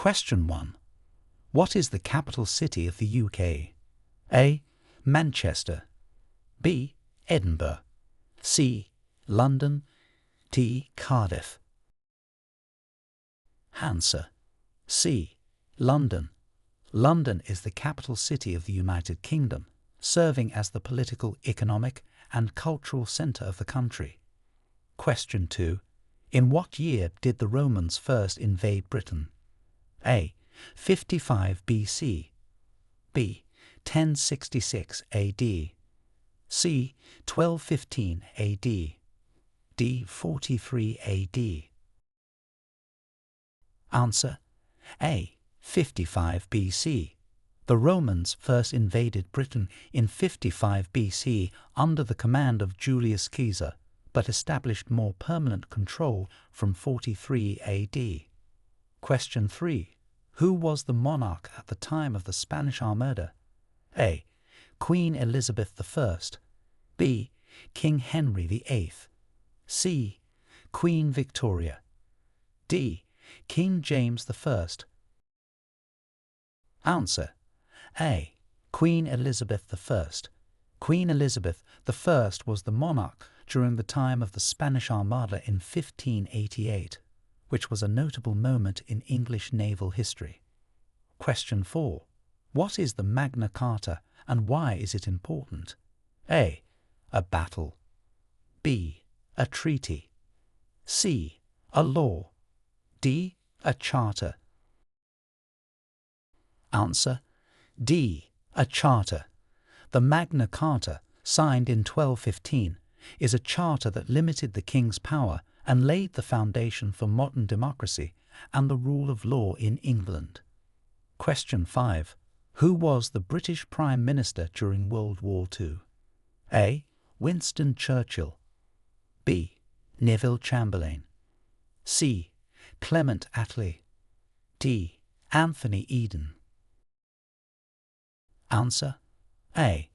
Question 1. What is the capital city of the UK? A. Manchester. B. Edinburgh. C. London. D. Cardiff. Answer. C. London. London is the capital city of the United Kingdom, serving as the political, economic, and cultural centre of the country. Question 2. In what year did the Romans first invade Britain? A. 55 BC. B. 1066 AD. C. 1215 AD. D. 43 AD. Answer. A. 55 BC. The Romans first invaded Britain in 55 BC under the command of Julius Caesar, but established more permanent control from 43 AD. Question 3. Who was the monarch at the time of the Spanish Armada? A. Queen Elizabeth I. B. King Henry VIII. C. Queen Victoria. D. King James I. Answer. A. Queen Elizabeth I. Queen Elizabeth I was the monarch during the time of the Spanish Armada in 1588, which was a notable moment in English naval history. Question 4. What is the Magna Carta and why is it important? A. A battle. B. A treaty. C. A law. D. A charter. Answer. D. A charter. The Magna Carta, signed in 1215, is a charter that limited the king's power and laid the foundation for modern democracy and the rule of law in England. Question 5. Who was the British Prime Minister during World War II? A. Winston Churchill. B. Neville Chamberlain. C. Clement Attlee. D. Anthony Eden. Answer. A.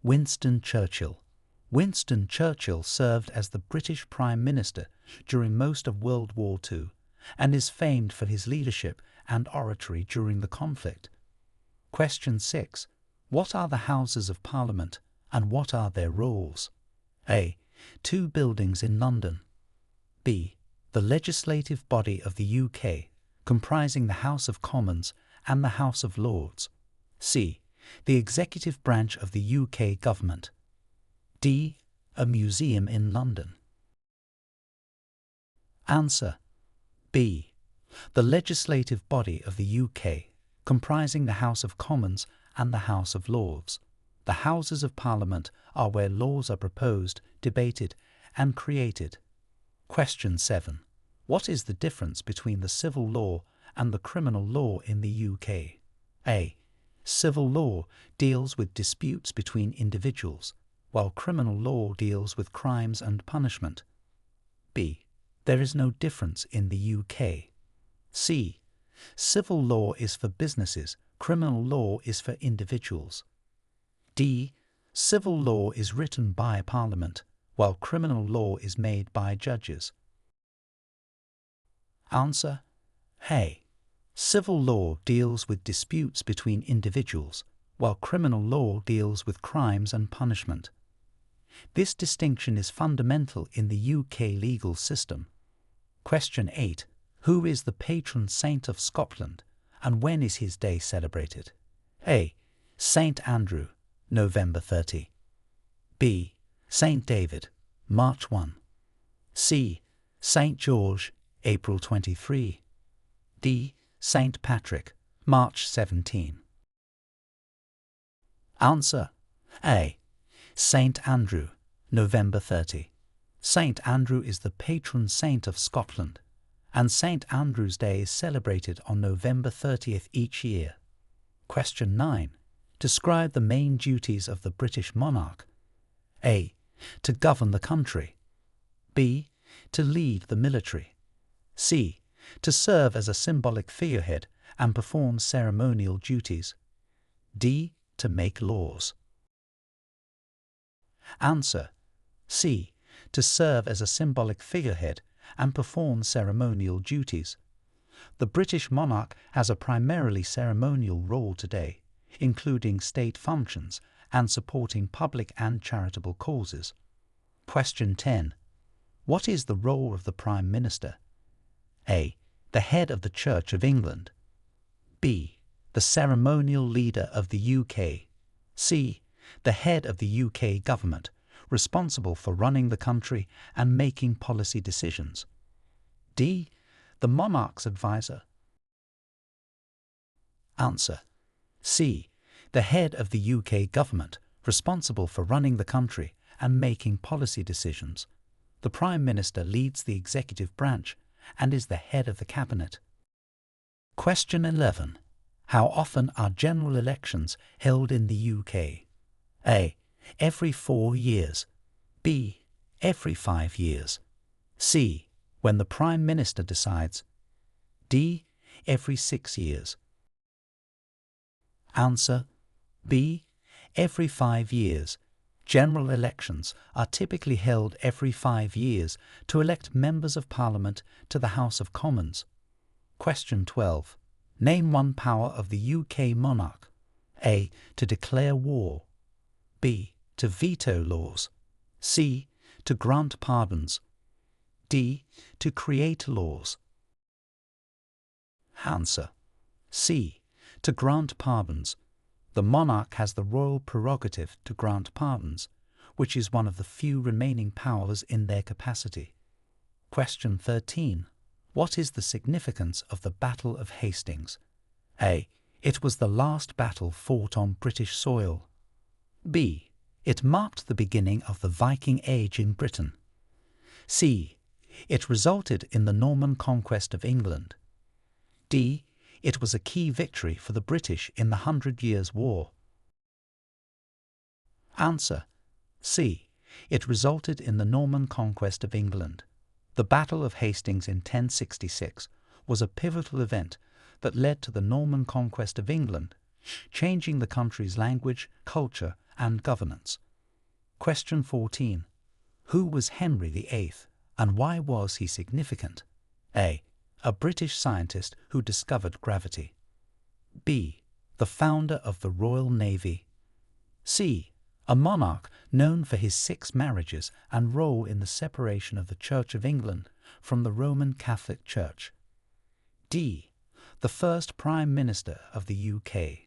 Winston Churchill. Winston Churchill served as the British Prime Minister during most of World War II and is famed for his leadership and oratory during the conflict. Question 6. What are the Houses of Parliament and what are their roles? A. 2 buildings in London. B. The legislative body of the UK, comprising the House of Commons and the House of Lords. C. The executive branch of the UK government. D. A museum in London. Answer. B. The legislative body of the UK, comprising the House of Commons and the House of Lords. The Houses of Parliament are where laws are proposed, debated, and created. Question 7. What is the difference between the civil law and the criminal law in the UK? A. Civil law deals with disputes between individuals, while criminal law deals with crimes and punishment. B. There is no difference in the UK. C. Civil law is for businesses, criminal law is for individuals. D. Civil law is written by Parliament, while criminal law is made by judges. Answer. A. Civil law deals with disputes between individuals, while criminal law deals with crimes and punishment. This distinction is fundamental in the UK legal system. Question 8. Who is the patron saint of Scotland, and when is his day celebrated? A. Saint Andrew, November 30. B. Saint David, March 1. C. Saint George, April 23. D. Saint Patrick, March 17. Answer. A. Saint Andrew, November 30. Saint Andrew is the patron saint of Scotland, and Saint Andrew's Day is celebrated on November 30th each year. Question 9. Describe the main duties of the British monarch. A. To govern the country. B. To lead the military. C. To serve as a symbolic figurehead and perform ceremonial duties. D. To make laws. Answer. C. To serve as a symbolic figurehead and perform ceremonial duties. The British monarch has a primarily ceremonial role today, including state functions and supporting public and charitable causes. Question 10. What is the role of the Prime Minister? A. The head of the Church of England. B. The ceremonial leader of the UK. C. The head of the UK government, responsible for running the country and making policy decisions. D. The monarch's advisor. Answer. C. The head of the UK government, responsible for running the country and making policy decisions. The Prime Minister leads the executive branch and is the head of the cabinet. Question 11. How often are general elections held in the UK? A. Every 4 years. B. Every 5 years. C. When the Prime Minister decides. D. Every 6 years. Answer. B. Every 5 years. General elections are typically held every 5 years to elect members of Parliament to the House of Commons. Question 12. Name one power of the UK monarch. A. To declare war. B. To veto laws. C. To grant pardons. D. To create laws. Answer. C. To grant pardons. The monarch has the royal prerogative to grant pardons, which is one of the few remaining powers in their capacity. Question 13. What is the significance of the Battle of Hastings? A. It was the last battle fought on British soil. B. It marked the beginning of the Viking Age in Britain. C. It resulted in the Norman conquest of England. D. It was a key victory for the British in the 100 Years' War. Answer. C. It resulted in the Norman conquest of England. The Battle of Hastings in 1066 was a pivotal event that led to the Norman conquest of England, changing the country's language, culture, and governance. Question 14. Who was Henry VIII, and why was he significant? A. A British scientist who discovered gravity. B. The founder of the Royal Navy. C. A monarch known for his 6 marriages and role in the separation of the Church of England from the Roman Catholic Church. D. The first Prime Minister of the UK.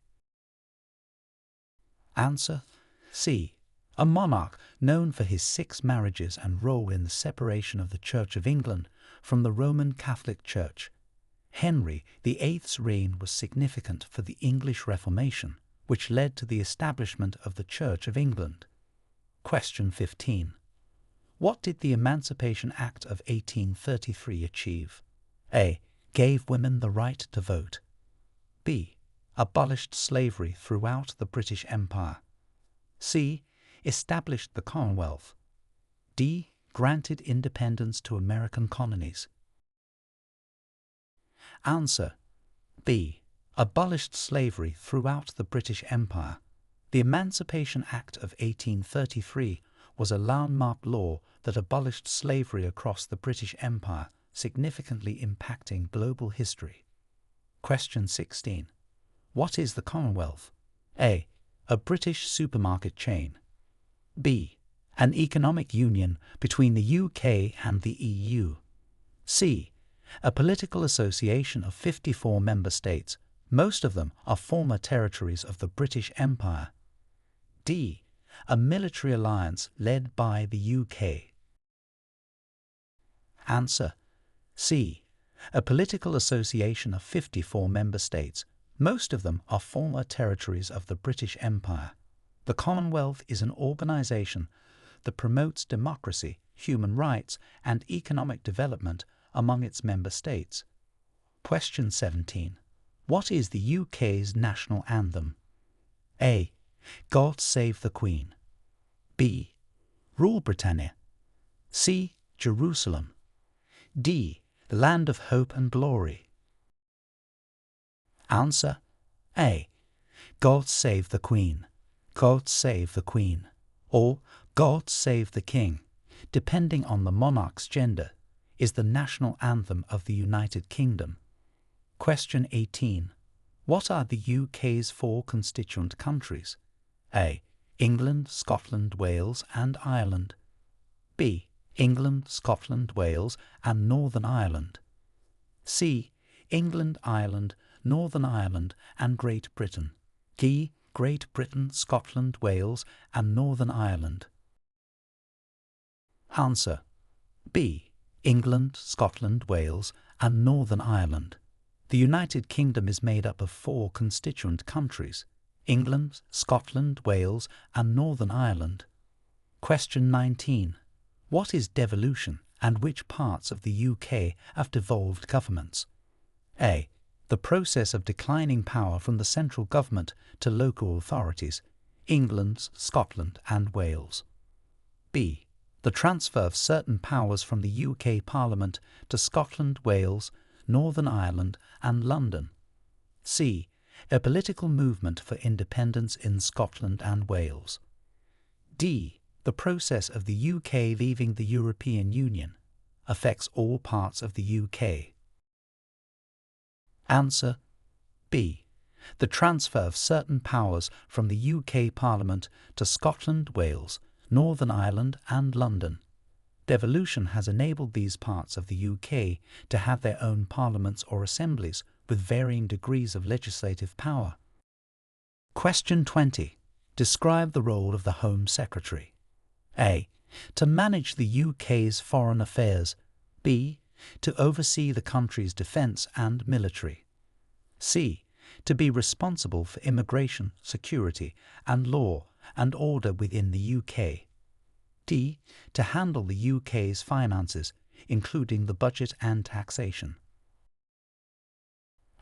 Answer. C. A monarch known for his 6 marriages and role in the separation of the Church of England from the Roman Catholic Church. Henry VIII's reign was significant for the English Reformation, which led to the establishment of the Church of England. Question 15. What did the Emancipation Act of 1833 achieve? A. Gave women the right to vote. B. Abolished slavery throughout the British Empire. C. Established the Commonwealth. D. Granted independence to American colonies. Answer. B. Abolished slavery throughout the British Empire. The Emancipation Act of 1833 was a landmark law that abolished slavery across the British Empire, significantly impacting global history. Question 16. What is the Commonwealth? A. A British supermarket chain. B. An economic union between the UK and the EU. C. A political association of 54 member states. Most of them are former territories of the British Empire. D. A military alliance led by the UK. Answer. C. A political association of 54 member states. Most of them are former territories of the British Empire. The Commonwealth is an organization that promotes democracy, human rights, and economic development among its member states. Question 17. What is the UK's national anthem? A. God Save the Queen. B. Rule Britannia. C. Jerusalem. D. The Land of Hope and Glory. Answer. A. God Save the Queen. God Save the Queen. Or God Save the King, depending on the monarch's gender, is the national anthem of the United Kingdom. Question 18. What are the UK's 4 constituent countries? A. England, Scotland, Wales and Ireland. B. England, Scotland, Wales and Northern Ireland. C. England, Ireland, Northern Ireland and Great Britain. D. Great Britain, Scotland, Wales and Northern Ireland. Answer. B. England, Scotland, Wales and Northern Ireland. The United Kingdom is made up of 4 constituent countries: England, Scotland, Wales and Northern Ireland. Question 19. What is devolution and which parts of the UK have devolved governments? A. The process of declining power from the central government to local authorities, England, Scotland and Wales. B. The transfer of certain powers from the UK Parliament to Scotland, Wales, Northern Ireland and London. C. A political movement for independence in Scotland and Wales. D. The process of the UK leaving the European Union affects all parts of the UK. Answer. B. The transfer of certain powers from the UK Parliament to Scotland, Wales, Northern Ireland and London. Devolution has enabled these parts of the UK to have their own parliaments or assemblies with varying degrees of legislative power. Question 20. Describe the role of the Home Secretary. A. To manage the UK's foreign affairs. B. To oversee the country's defence and military. C. To be responsible for immigration, security and law and order within the UK. D. To handle the UK's finances, including the budget and taxation.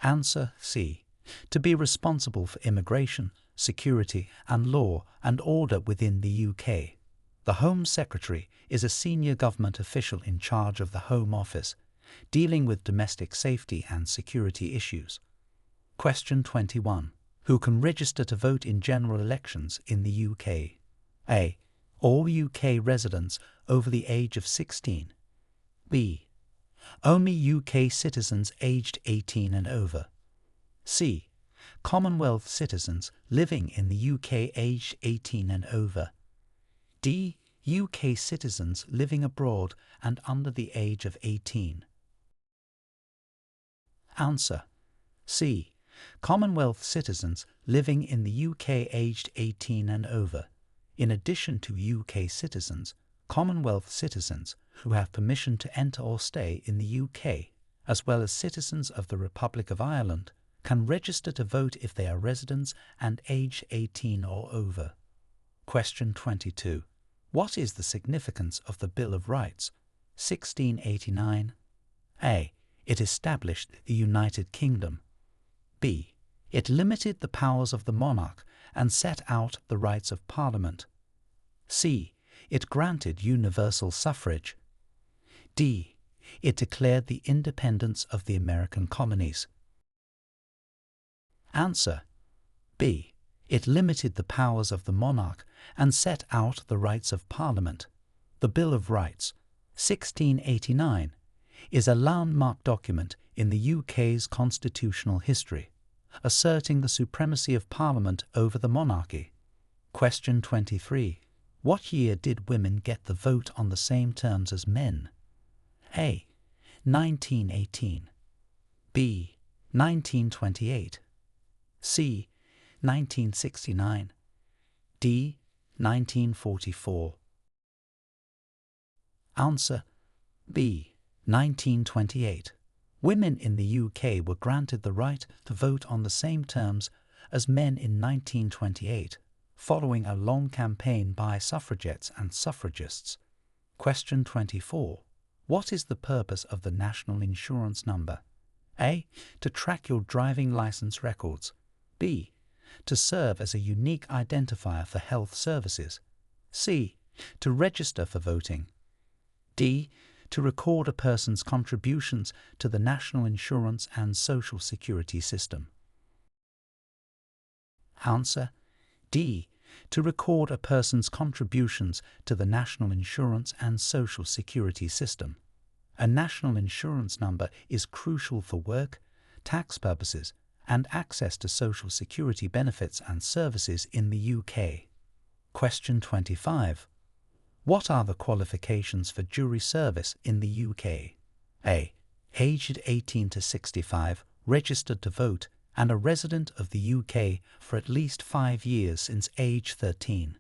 Answer. C. To be responsible for immigration, security and law and order within the UK. The Home Secretary is a senior government official in charge of the Home Office, dealing with domestic safety and security issues. Question 21. Who can register to vote in general elections in the UK? A. All UK residents over the age of 16. B. Only UK citizens aged 18 and over. C. Commonwealth citizens living in the UK aged 18 and over. D. UK citizens living abroad and under the age of 18. Answer. C. Commonwealth citizens living in the UK aged 18 and over. In addition to UK citizens, Commonwealth citizens who have permission to enter or stay in the UK, as well as citizens of the Republic of Ireland, can register to vote if they are residents and aged 18 or over. Question 22. What is the significance of the Bill of Rights, 1689? A. It established the United Kingdom. B. It limited the powers of the monarch and set out the rights of Parliament. C. It granted universal suffrage. D. It declared the independence of the American colonies. Answer. B. It limited the powers of the monarch and set out the rights of Parliament. The Bill of Rights, 1689, is a landmark document in the UK's constitutional history, asserting the supremacy of Parliament over the monarchy. Question 23. What year did women get the vote on the same terms as men? A. 1918. B. 1928. C. 1969. D. 1944. Answer. B. 1928. Women in the UK were granted the right to vote on the same terms as men in 1928, following a long campaign by suffragettes and suffragists. Question 24. What is the purpose of the National Insurance Number? A. To track your driving licence records. B. To serve as a unique identifier for health services. C. To register for voting. D. To record a person's contributions to the National Insurance and Social Security system. Answer. D. To record a person's contributions to the National Insurance and Social Security system. A national insurance number is crucial for work, tax purposes and access to social security benefits and services in the UK. Question 25. What are the qualifications for jury service in the UK? A. Aged 18 to 65, registered to vote, and a resident of the UK for at least 5 years since age 13.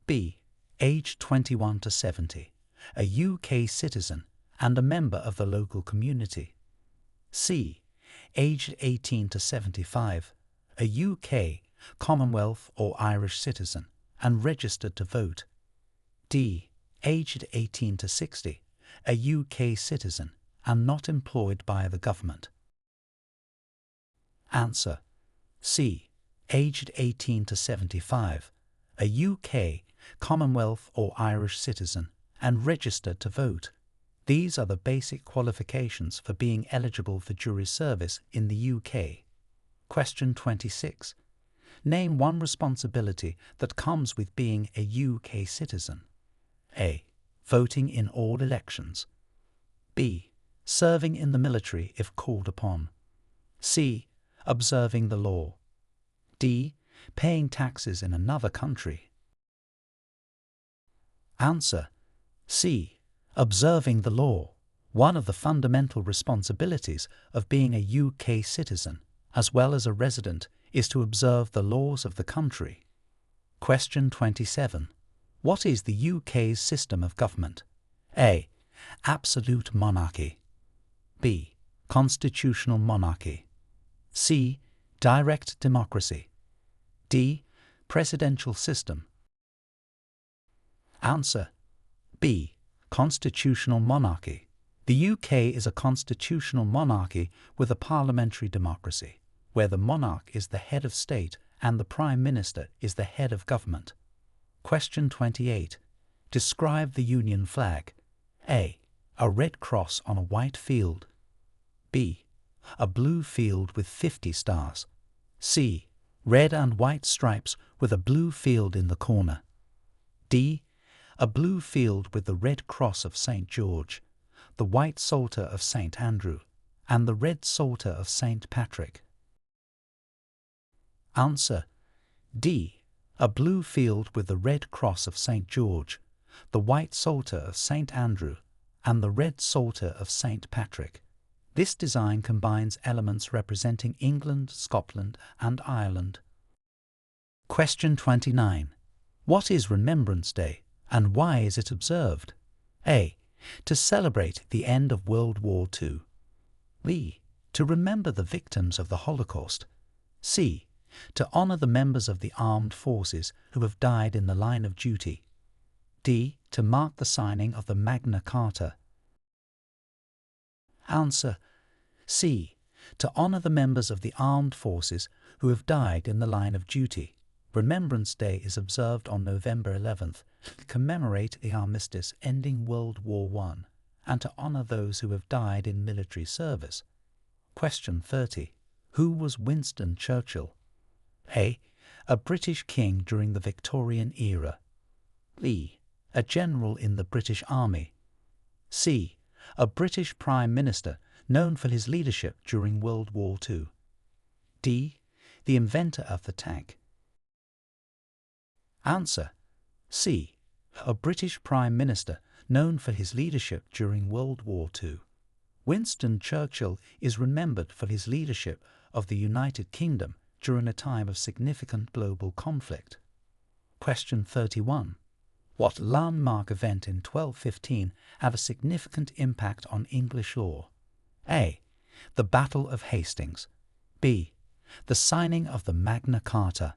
B. Aged 21 to 70, a UK citizen and a member of the local community. C. Aged 18 to 75, a UK, Commonwealth or Irish citizen and registered to vote. D. Aged 18 to 60, a UK citizen and not employed by the government. Answer. C. Aged 18 to 75, a UK, Commonwealth or Irish citizen and registered to vote. These are the basic qualifications for being eligible for jury service in the UK. Question 26. Name one responsibility that comes with being a UK citizen. A. Voting in all elections. B. Serving in the military if called upon. C. Observing the law. D. Paying taxes in another country. Answer. C. Observing the law. One of the fundamental responsibilities of being a UK citizen, as well as a resident, is to observe the laws of the country. Question 27. What is the UK's system of government? A. Absolute monarchy. B. Constitutional monarchy. C. Direct democracy. D. Presidential system. Answer. B. Constitutional monarchy. The UK is a constitutional monarchy with a parliamentary democracy, where the monarch is the head of state and the Prime Minister is the head of government. Question 28. Describe the Union flag. A. A red cross on a white field. B. A blue field with 50 stars. C. Red and white stripes with a blue field in the corner. D. A blue field with the red cross of St. George, the white psalter of St. Andrew, and the red psalter of St. Patrick. Answer. D. A blue field with the red cross of St. George, the white psalter of St. Andrew, and the red psalter of St. Patrick. This design combines elements representing England, Scotland, and Ireland. Question 29. What is Remembrance Day, and why is it observed? A. To celebrate the end of World War II. B. To remember the victims of the Holocaust. C. To honour the members of the armed forces who have died in the line of duty. D. To mark the signing of the Magna Carta. Answer. C. To honour the members of the armed forces who have died in the line of duty. Remembrance Day is observed on November 11th to commemorate the armistice ending World War I and to honour those who have died in military service. Question 30. Who was Winston Churchill? A. A British king during the Victorian era. B. A general in the British Army. C. A British Prime Minister known for his leadership during World War II. D. The inventor of the tank. Answer. C. A British Prime Minister known for his leadership during World War II. Winston Churchill is remembered for his leadership of the United Kingdom during a time of significant global conflict. Question 31. What landmark event in 1215 had a significant impact on English law? A. The Battle of Hastings. B. The signing of the Magna Carta.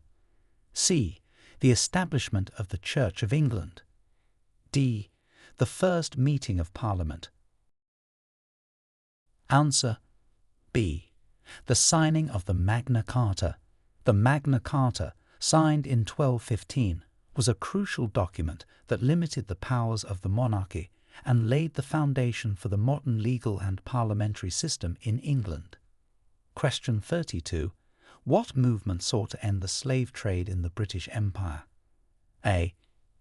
C. The establishment of the Church of England. D. The first meeting of Parliament. Answer. B. The signing of the Magna Carta. The Magna Carta, signed in 1215, was a crucial document that limited the powers of the monarchy and laid the foundation for the modern legal and parliamentary system in England. Question 32. What movement sought to end the slave trade in the British Empire? A.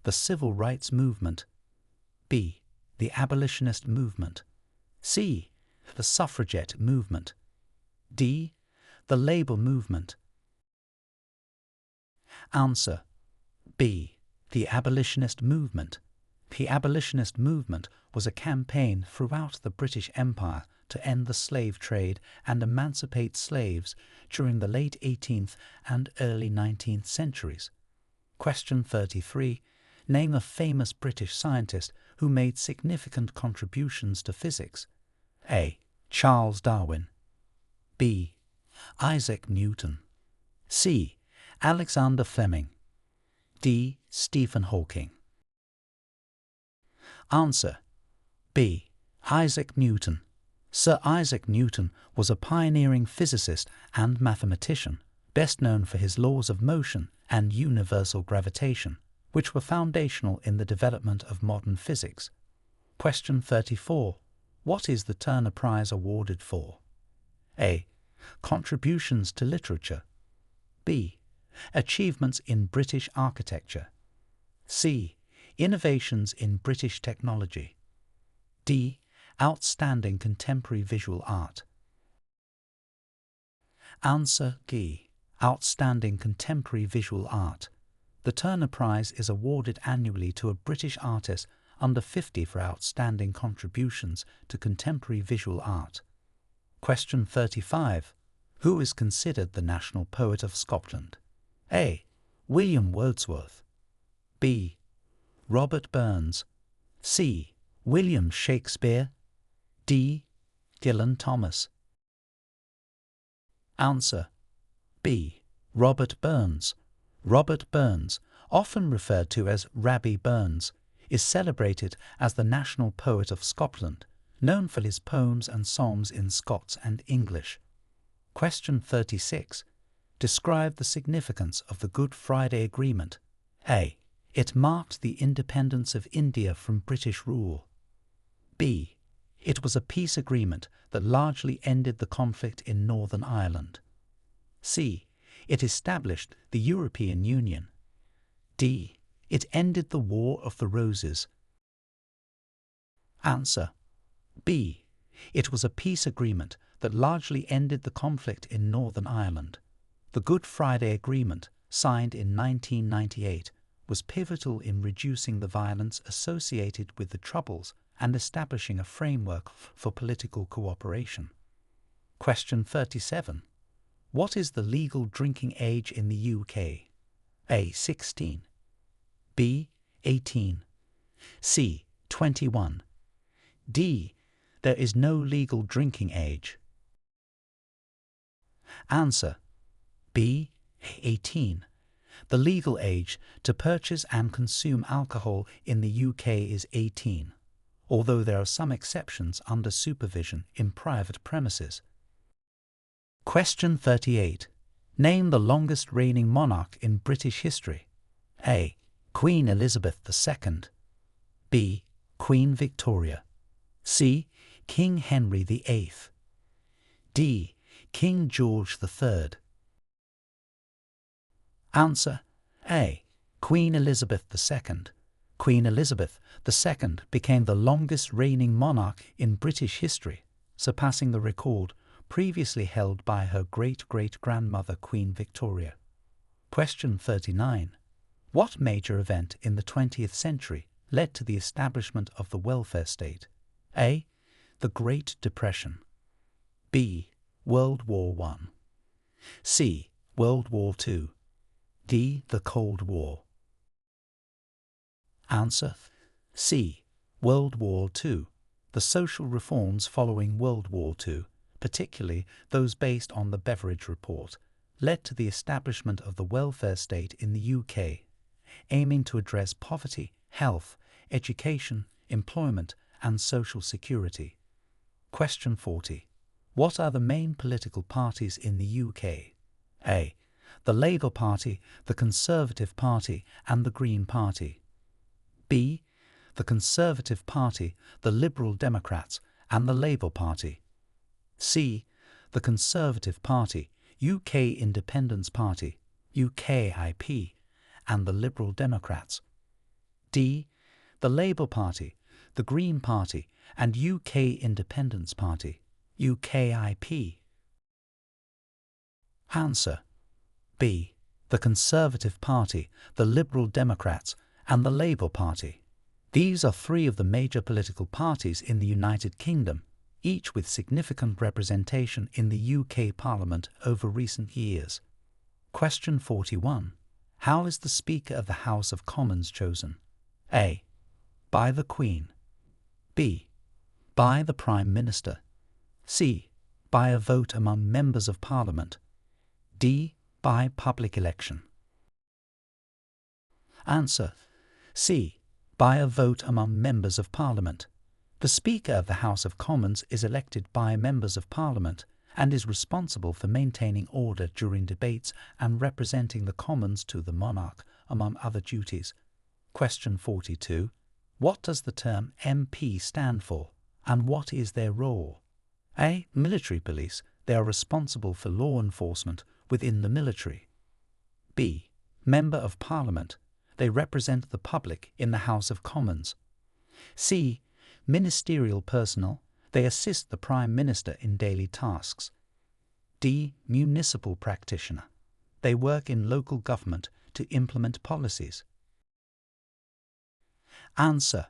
The Civil Rights Movement. B. The Abolitionist Movement. C. The Suffragette Movement. D. The Labour movement. Answer B. The abolitionist movement. The abolitionist movement was a campaign throughout the British Empire to end the slave trade and emancipate slaves during the late 18th and early 19th centuries. Question 33. Name a famous British scientist who made significant contributions to physics. A. Charles Darwin. B. Isaac Newton. C. Alexander Fleming. D. Stephen Hawking. Answer B. Isaac Newton. Sir Isaac Newton was a pioneering physicist and mathematician, best known for his laws of motion and universal gravitation, which were foundational in the development of modern physics. Question 34. What is the Turner Prize awarded for? A. Contributions to literature. B. Achievements in British architecture. C. Innovations in British technology. D. Outstanding contemporary visual art. Answer D. Outstanding contemporary visual art. The Turner Prize is awarded annually to a British artist under 50 for outstanding contributions to contemporary visual art. Question 35. Who is considered the national poet of Scotland? A. William Wordsworth. B. Robert Burns. C. William Shakespeare. D. Dylan Thomas. Answer B. Robert Burns. Robert Burns, often referred to as Rabbie Burns, is celebrated as the national poet of Scotland, known for his poems and songs in Scots and English. Question 36. Describe the significance of the Good Friday Agreement. A. It marked the independence of India from British rule. B. It was a peace agreement that largely ended the conflict in Northern Ireland. C. It established the European Union. D. It ended the War of the Roses. Answer B. It was a peace agreement that largely ended the conflict in Northern Ireland. The Good Friday Agreement, signed in 1998, was pivotal in reducing the violence associated with the Troubles and establishing a framework for political cooperation. Question 37. What is the legal drinking age in the UK? A. 16. B. 18. C. 21. D. There is no legal drinking age. Answer B. 18. The legal age to purchase and consume alcohol in the UK is 18, although there are some exceptions under supervision in private premises. Question 38. Name the longest reigning monarch in British history. A. Queen Elizabeth II. B. Queen Victoria. C. King Henry VIII. D. King George III. Answer A. Queen Elizabeth II. Queen Elizabeth II became the longest reigning monarch in British history, surpassing the record previously held by her great-great-grandmother Queen Victoria. Question 39. What major event in the 20th century led to the establishment of the welfare state? A. The Great Depression. B. World War I. C. World War II. D. The Cold War. Answer C. World War II. The social reforms following World War II, particularly those based on the Beveridge Report, led to the establishment of the welfare state in the UK, aiming to address poverty, health, education, employment, and social security. Question 40. What are the main political parties in the UK? A. The Labour Party, the Conservative Party, and the Green Party. B. The Conservative Party, the Liberal Democrats, and the Labour Party. C. The Conservative Party, UK Independence Party, UKIP, and the Liberal Democrats. D. The Labour Party, the Green Party, and UK Independence Party, UKIP. Answer: B. The Conservative Party, the Liberal Democrats, and the Labour Party. These are three of the major political parties in the United Kingdom, each with significant representation in the UK Parliament over recent years. Question 41. How is the Speaker of the House of Commons chosen? A. By the Queen. B. By the Prime Minister. C. By a vote among members of Parliament. D. By public election. Answer: C. By a vote among members of Parliament. The Speaker of the House of Commons is elected by members of Parliament and is responsible for maintaining order during debates and representing the Commons to the monarch, among other duties. Question 42. What does the term MP stand for, and what is their role? A. Military police. They are responsible for law enforcement within the military. B. Member of Parliament. They represent the public in the House of Commons. C. Ministerial personnel. They assist the Prime Minister in daily tasks. D. Municipal practitioner. They work in local government to implement policies. Answer: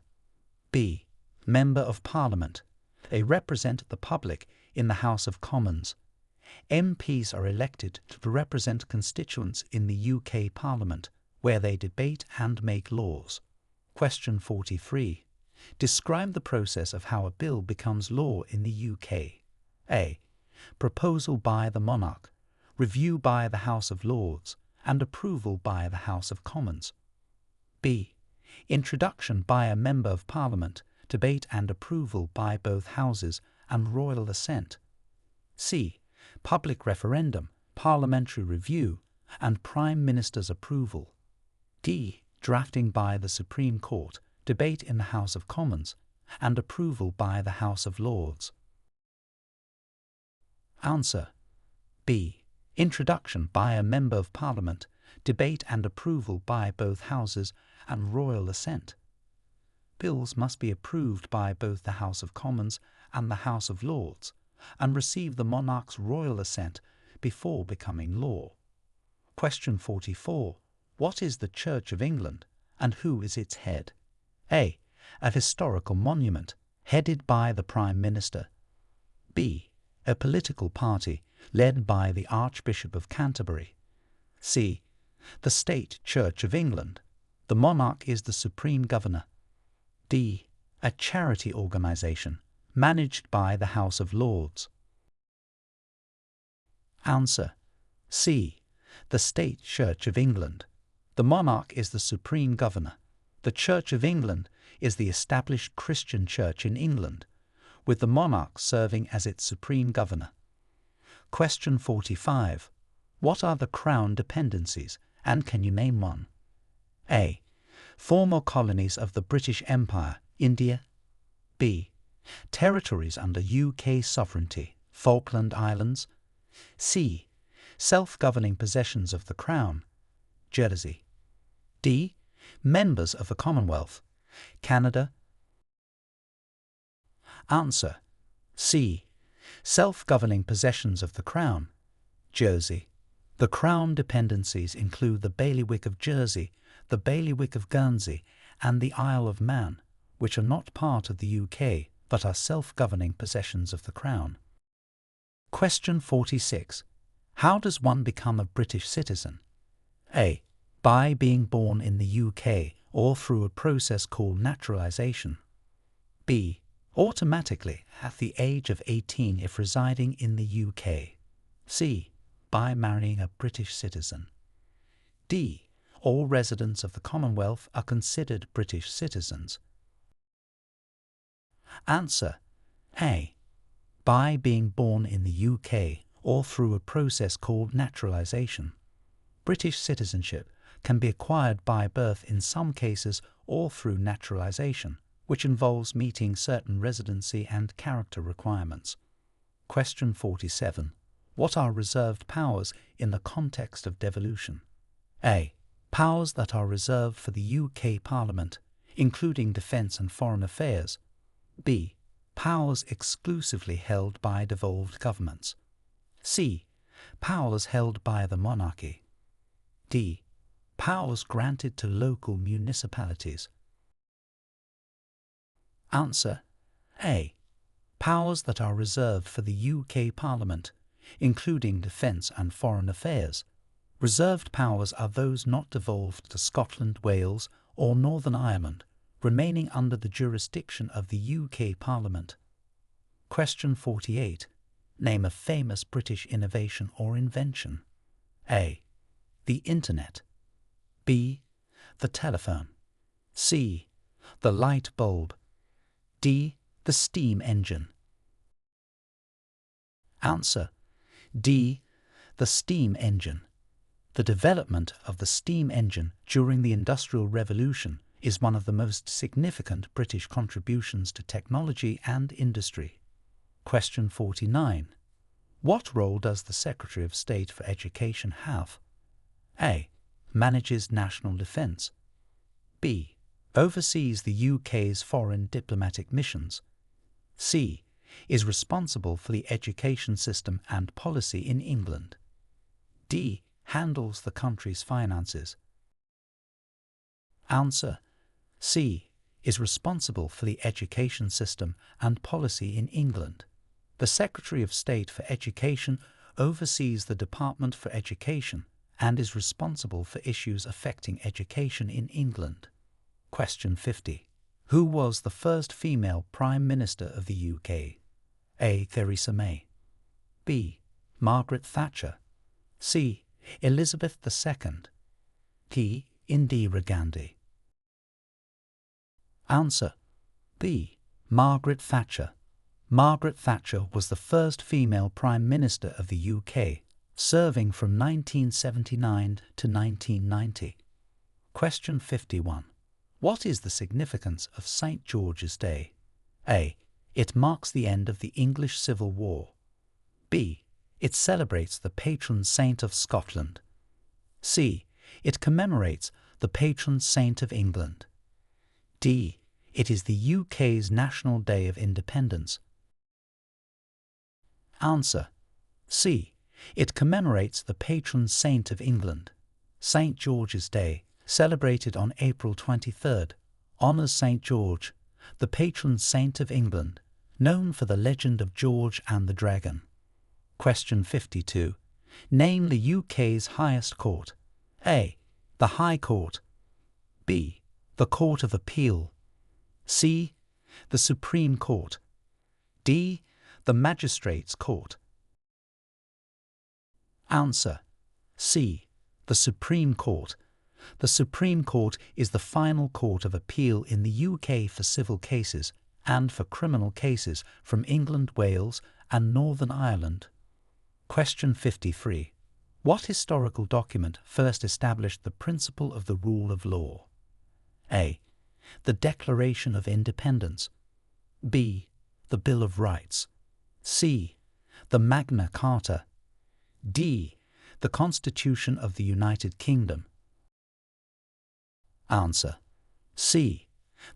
B. Member of Parliament. They represent the public in the House of Commons. MPs are elected to represent constituents in the UK Parliament, where they debate and make laws. Question 43. Describe the process of how a bill becomes law in the UK. A. Proposal by the monarch, review by the House of Lords, and approval by the House of Commons. B. Introduction by a Member of Parliament, debate and approval by both Houses, and royal assent. C. Public referendum, parliamentary review, and Prime Minister's approval. D. Drafting by the Supreme Court, debate in the House of Commons, and approval by the House of Lords. Answer: B. Introduction by a Member of Parliament, debate and approval by both Houses, and royal assent. Bills must be approved by both the House of Commons and the House of Lords, and receive the monarch's royal assent before becoming law. Question 44. What is the Church of England, and who is its head? A. A historical monument, headed by the Prime Minister. B. A political party, led by the Archbishop of Canterbury. C. The State Church of England. The monarch is the supreme governor. D. A charity organisation, managed by the House of Lords. Answer: C. The State Church of England. The monarch is the supreme governor. The Church of England is the established Christian church in England, with the monarch serving as its supreme governor. Question 45. What are the Crown dependencies, and can you name one? A. Former colonies of the British Empire, India. B. Territories under UK sovereignty, Falkland Islands. C. Self-governing possessions of the Crown, Jersey. D. Members of the Commonwealth, Canada. Answer: C. Self-governing possessions of the Crown, Jersey. The Crown dependencies include the Bailiwick of Jersey, the Bailiwick of Guernsey, and the Isle of Man, which are not part of the UK but are self-governing possessions of the Crown. Question 46. How does one become a British citizen? A. By being born in the UK or through a process called naturalisation. B. Automatically at the age of 18 if residing in the UK. C. By marrying a British citizen. D. All residents of the Commonwealth are considered British citizens. Answer: A. By being born in the UK or through a process called naturalisation. British citizenship can be acquired by birth in some cases or through naturalisation, which involves meeting certain residency and character requirements. Question 47. What are reserved powers in the context of devolution? A. Powers that are reserved for the UK Parliament, including defence and foreign affairs. B. Powers exclusively held by devolved governments. C. Powers held by the monarchy. D. Powers granted to local municipalities. Answer A. Powers that are reserved for the UK Parliament, including defence and foreign affairs. Reserved powers are those not devolved to Scotland, Wales or Northern Ireland, remaining under the jurisdiction of the UK Parliament. Question 48. Name a famous British innovation or invention. A. The Internet. B. The telephone. C. The light bulb. D. The steam engine. Answer D. The steam engine. The development of the steam engine during the Industrial Revolution is one of the most significant British contributions to technology and industry. Question 49. What role does the Secretary of State for Education have? A. Manages national defence. B. Oversees the UK's foreign diplomatic missions. C. Is responsible for the education system and policy in England. D. Handles the country's finances. Answer C. Is responsible for the education system and policy in England. The Secretary of State for Education oversees the Department for Education and is responsible for issues affecting education in England. Question 50. Who was the first female Prime Minister of the UK? A. Theresa May. B. Margaret Thatcher. C. Elizabeth II. D. Indira Gandhi. Answer B. Margaret Thatcher. Margaret Thatcher was the first female Prime Minister of the UK, serving from 1979 to 1990. Question 51. What is the significance of St. George's Day? A. It marks the end of the English Civil War. B. It celebrates the patron saint of Scotland. C. It commemorates the patron saint of England. D. It is the UK's National Day of Independence. Answer C. It commemorates the patron saint of England. St. George's Day, celebrated on April 23rd, honours St. George, the patron saint of England, known for the legend of George and the Dragon. Question 52. Name the UK's highest court. A. The High Court. B. The Court of Appeal. C. The Supreme Court. D. The Magistrates' Court. Answer C. The Supreme Court. The Supreme Court is the final court of appeal in the UK for civil cases and for criminal cases from England, Wales and Northern Ireland. Question 53. What historical document first established the principle of the rule of law? A. The Declaration of Independence. B. The Bill of Rights. C. The Magna Carta. D. The Constitution of the United Kingdom. Answer C.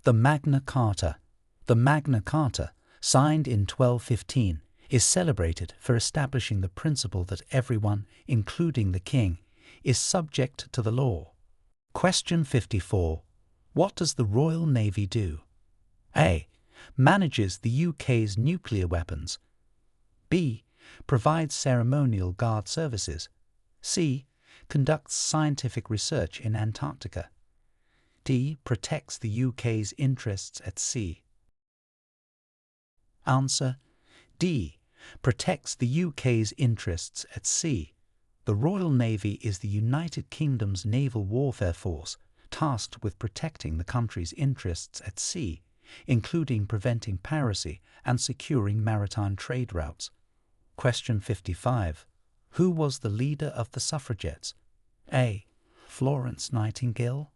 The Magna Carta. The Magna Carta, signed in 1215, is celebrated for establishing the principle that everyone, including the King, is subject to the law. Question 54. What does the Royal Navy do? A. Manages the UK's nuclear weapons. B. Provides ceremonial guard services. C. Conducts scientific research in Antarctica. D. Protects the UK's interests at sea. Answer D. Protects the UK's interests at sea. The Royal Navy is the United Kingdom's naval warfare force tasked with protecting the country's interests at sea, including preventing piracy and securing maritime trade routes. Question 55. Who was the leader of the suffragettes? A. Florence Nightingale.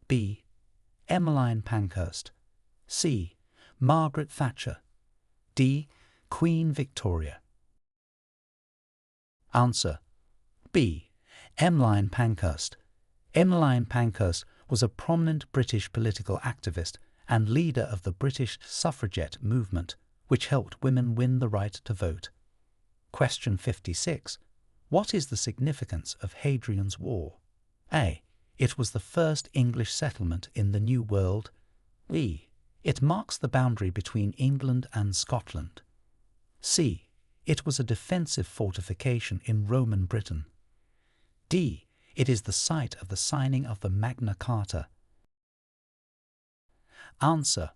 B. Emmeline Pankhurst. C. Margaret Thatcher. D. Queen Victoria. Answer B. Emmeline Pankhurst. Emmeline Pankhurst was a prominent British political activist and leader of the British suffragette movement, which helped women win the right to vote. Question 56. What is the significance of Hadrian's War? A. It was the first English settlement in the New World. B. It marks the boundary between England and Scotland. C. It was a defensive fortification in Roman Britain. D. It is the site of the signing of the Magna Carta. Answer.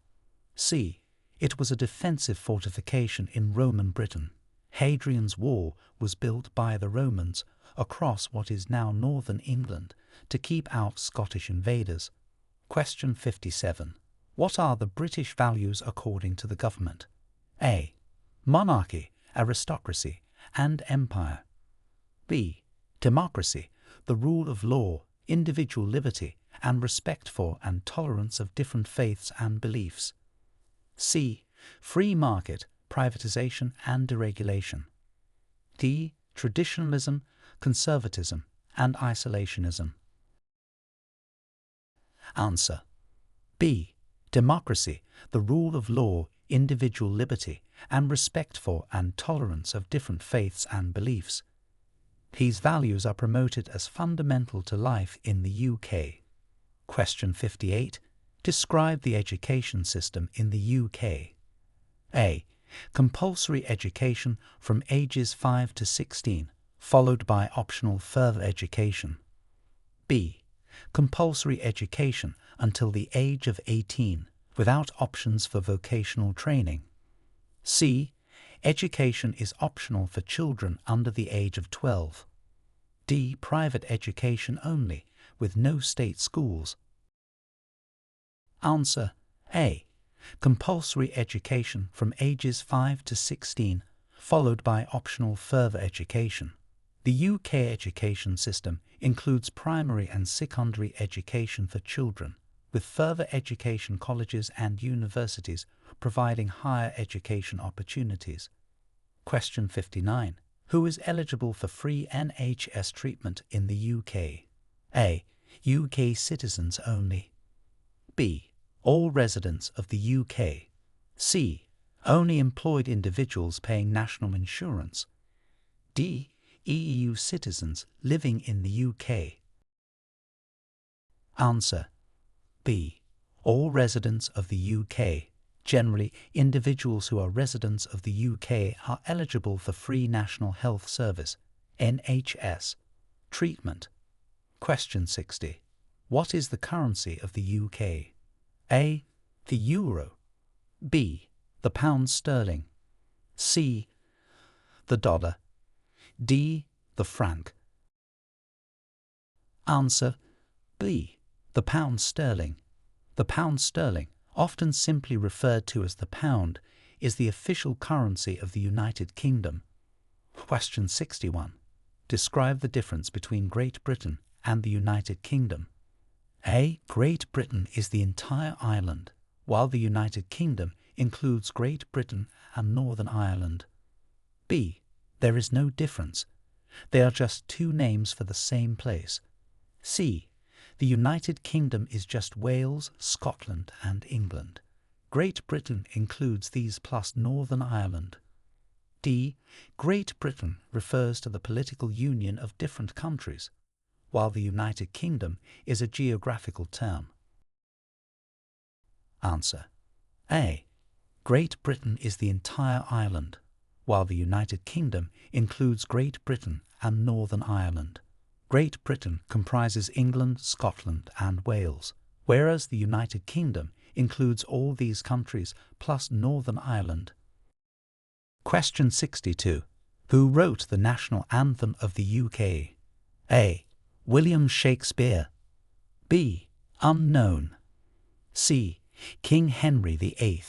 C. It was a defensive fortification in Roman Britain. Hadrian's Wall was built by the Romans across what is now northern England to keep out Scottish invaders. Question 57. What are the British values according to the government? A. Monarchy, aristocracy, and empire. B. Democracy, the rule of law, individual liberty, and respect for and tolerance of different faiths and beliefs. C. Free market, privatization and deregulation. D. Traditionalism, conservatism, and isolationism. Answer. B. Democracy, the rule of law, individual liberty, and respect for and tolerance of different faiths and beliefs. These values are promoted as fundamental to life in the UK. Question 58. Describe the education system in the UK. A. Compulsory education from ages 5 to 16, followed by optional further education. B. Compulsory education until the age of 18, without options for vocational training. C. Education is optional for children under the age of 12. D. Private education only, with no state schools. Answer. A. Compulsory education from ages 5 to 16, followed by optional further education. The UK education system includes primary and secondary education for children, with further education colleges and universities providing higher education opportunities. Question 59. Who is eligible for free NHS treatment in the UK? A. UK citizens only. B. All residents of the UK. C. Only employed individuals paying national insurance. D. EU citizens living in the UK. Answer. B. All residents of the UK. Generally, individuals who are residents of the UK are eligible for free National Health Service, NHS, treatment. Question 60. What is the currency of the UK? A. The euro. B. The pound sterling. C. The dollar. D. The franc. Answer. B. The pound sterling. The pound sterling, often simply referred to as the pound, is the official currency of the United Kingdom. Question 61. Describe the difference between Great Britain and the United Kingdom. A. Great Britain is the entire island, while the United Kingdom includes Great Britain and Northern Ireland. B. There is no difference. They are just two names for the same place. C. The United Kingdom is just Wales, Scotland, and England. Great Britain includes these plus Northern Ireland. D. Great Britain refers to the political union of different countries, while the United Kingdom is a geographical term. Answer. A. Great Britain is the entire island, while the United Kingdom includes Great Britain and Northern Ireland. Great Britain comprises England, Scotland, and Wales, whereas the United Kingdom includes all these countries plus Northern Ireland. Question 62. Who wrote the national anthem of the UK? A. William Shakespeare. B. Unknown. C. King Henry VIII.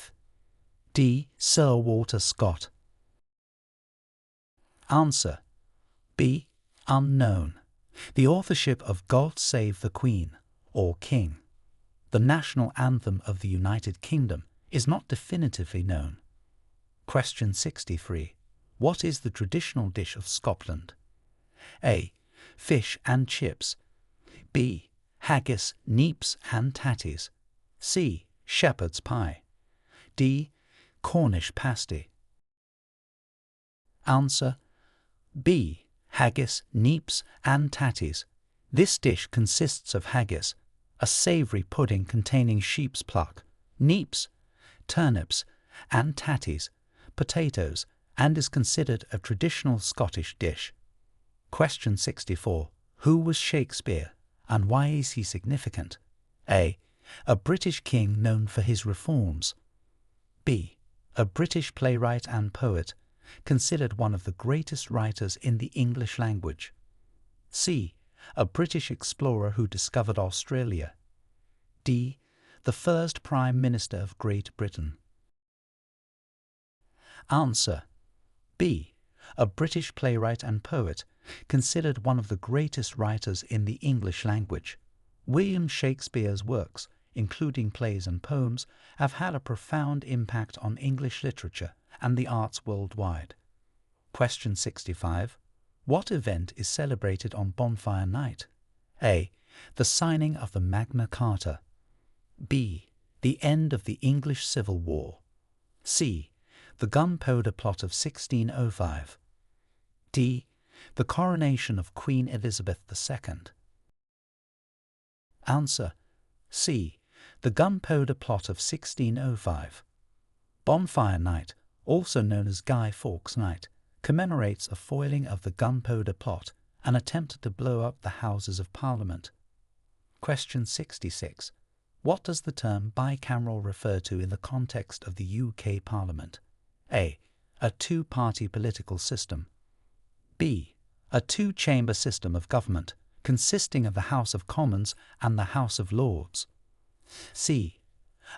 D. Sir Walter Scott. Answer. B. Unknown. The authorship of God Save the Queen, or King, the national anthem of the United Kingdom, is not definitively known. Question 63. What is the traditional dish of Scotland? A. Fish and chips. B. Haggis, neeps and tatties. C. Shepherd's pie. D. Cornish pasty. Answer. B. haggis, neeps, and tatties. This dish consists of haggis, a savoury pudding containing sheep's pluck, neeps, turnips, and tatties, potatoes, and is considered a traditional Scottish dish. Question 64. Who was Shakespeare, and why is he significant? A. A British king known for his reforms. B. A British playwright and poet, considered one of the greatest writers in the English language. C. A British explorer who discovered Australia. D. The first Prime Minister of Great Britain. Answer. B. A British playwright and poet, considered one of the greatest writers in the English language. William Shakespeare's works, including plays and poems, have had a profound impact on English literature and the arts worldwide. Question 65. What event is celebrated on Bonfire Night? A. The signing of the Magna Carta. B. The end of the English Civil War. C. The Gunpowder Plot of 1605. D. The coronation of Queen Elizabeth II. Answer. C. The Gunpowder Plot of 1605. Bonfire Night, also known as Guy Fawkes Night, commemorates a foiling of the Gunpowder Plot, an attempt to blow up the Houses of Parliament. Question 66. What does the term bicameral refer to in the context of the UK Parliament? A. A two-party political system. B. A two-chamber system of government, consisting of the House of Commons and the House of Lords. C.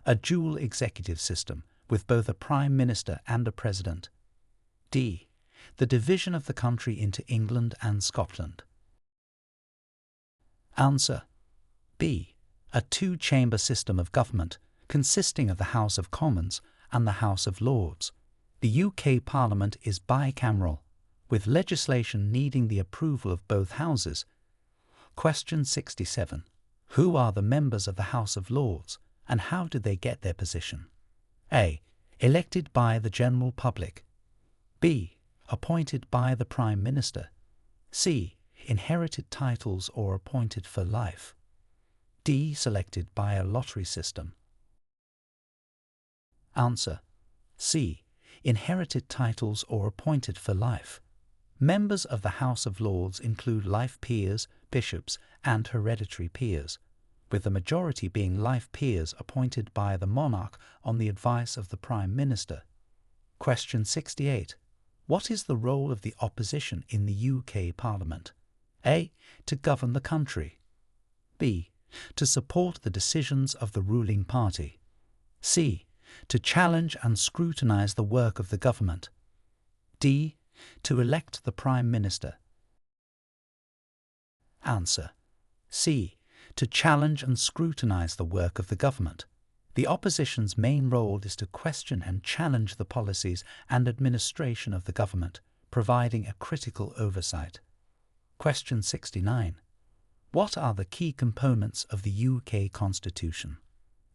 A dual executive system, with both a Prime Minister and a President. D. The division of the country into England and Scotland. Answer. B. A two-chamber system of government, consisting of the House of Commons and the House of Lords. The UK Parliament is bicameral, with legislation needing the approval of both houses. Question 67. Who are the members of the House of Lords, and how did they get their position? A. Elected by the general public. B. Appointed by the Prime Minister. C. Inherited titles or appointed for life. D. Selected by a lottery system. Answer. C. Inherited titles or appointed for life. Members of the House of Lords include life peers, bishops, and hereditary peers, with the majority being life peers appointed by the monarch on the advice of the Prime Minister. Question 68. What is the role of the opposition in the UK Parliament? A. To govern the country. B. To support the decisions of the ruling party. C. To challenge and scrutinise the work of the government. D. To elect the Prime Minister. Answer. C. To challenge and scrutinise the work of the government. The opposition's main role is to question and challenge the policies and administration of the government, providing a critical oversight. Question 69. What are the key components of the UK Constitution?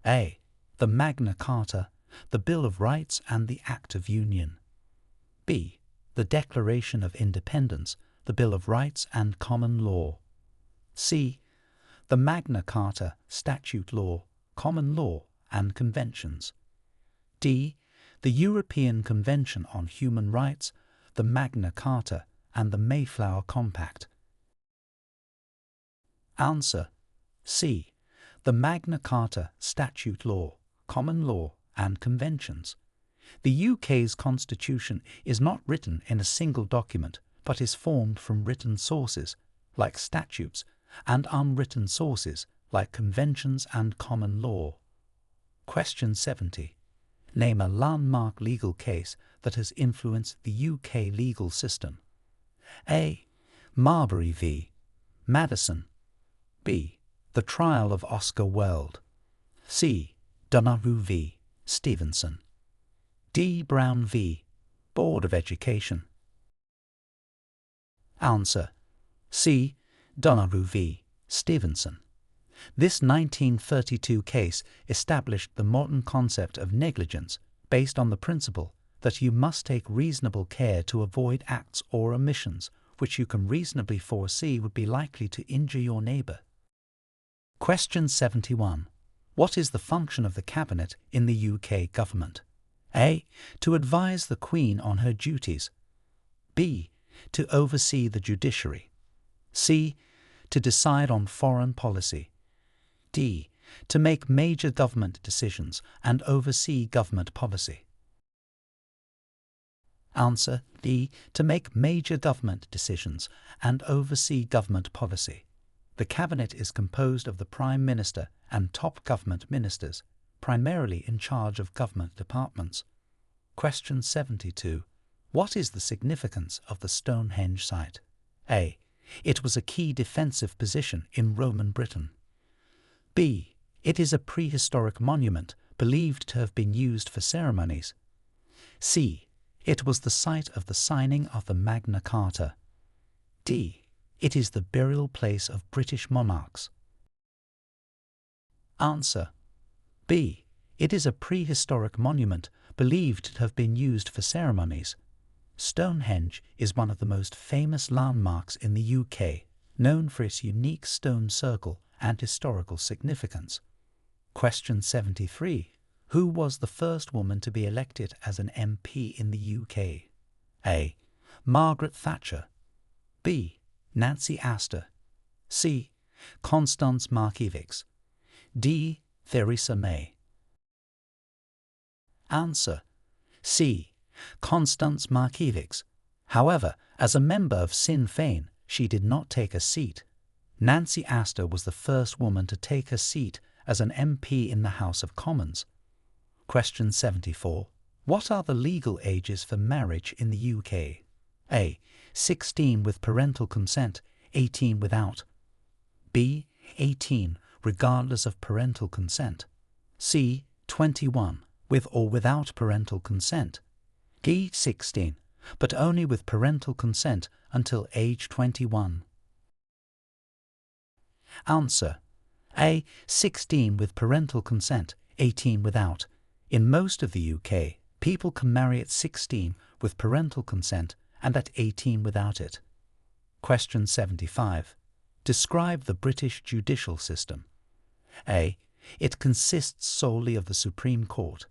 A. The Magna Carta, the Bill of Rights and the Act of Union. B. The Declaration of Independence, the Bill of Rights and Common Law. C. The Magna Carta, Statute Law, Common Law and Conventions. D. The European Convention on Human Rights, the Magna Carta and the Mayflower Compact. Answer. C. The Magna Carta, Statute Law, Common Law and Conventions. The UK's constitution is not written in a single document, but is formed from written sources, like statutes, and unwritten sources, like conventions and common law. Question 70. Name a landmark legal case that has influenced the UK legal system. A. Marbury v. Madison. B. The trial of Oscar Wilde. C. Donahue v. Stevenson. D. Brown v. Board of Education. Answer. C. Donahue v. Stevenson. This 1932 case established the modern concept of negligence based on the principle that you must take reasonable care to avoid acts or omissions which you can reasonably foresee would be likely to injure your neighbour. Question 71. What is the function of the Cabinet in the UK government? A. To advise the Queen on her duties. B. To oversee the judiciary. C. To decide on foreign policy. D. To make major government decisions and oversee government policy. Answer D. To make major government decisions and oversee government policy. The Cabinet is composed of the Prime Minister and top government ministers, primarily in charge of government departments. Question 72. What is the significance of the Stonehenge site? A. It was a key defensive position in Roman Britain. B. It is a prehistoric monument believed to have been used for ceremonies. C. It was the site of the signing of the Magna Carta. D. It is the burial place of British monarchs. Answer. B. It is a prehistoric monument believed to have been used for ceremonies. Stonehenge is one of the most famous landmarks in the UK, known for its unique stone circle and historical significance. Question 73. Who was the first woman to be elected as an MP in the UK? A. Margaret Thatcher. B. Nancy Astor. C. Constance Markievicz. D. Theresa May. Answer. C. Constance Markievicz. However, as a member of Sinn Féin, she did not take a seat. Nancy Astor was the first woman to take a seat as an MP in the House of Commons. Question 74. What are the legal ages for marriage in the UK? A. 16 with parental consent, 18 without. B. 18 regardless of parental consent. C. 21 with or without parental consent. D. 16 but only with parental consent until age 21. Answer. A. 16 with parental consent, 18 without. In most of the UK, people can marry at 16 with parental consent and at 18 without it. Question 75. Describe the British judicial system. A. It consists solely of the Supreme Court.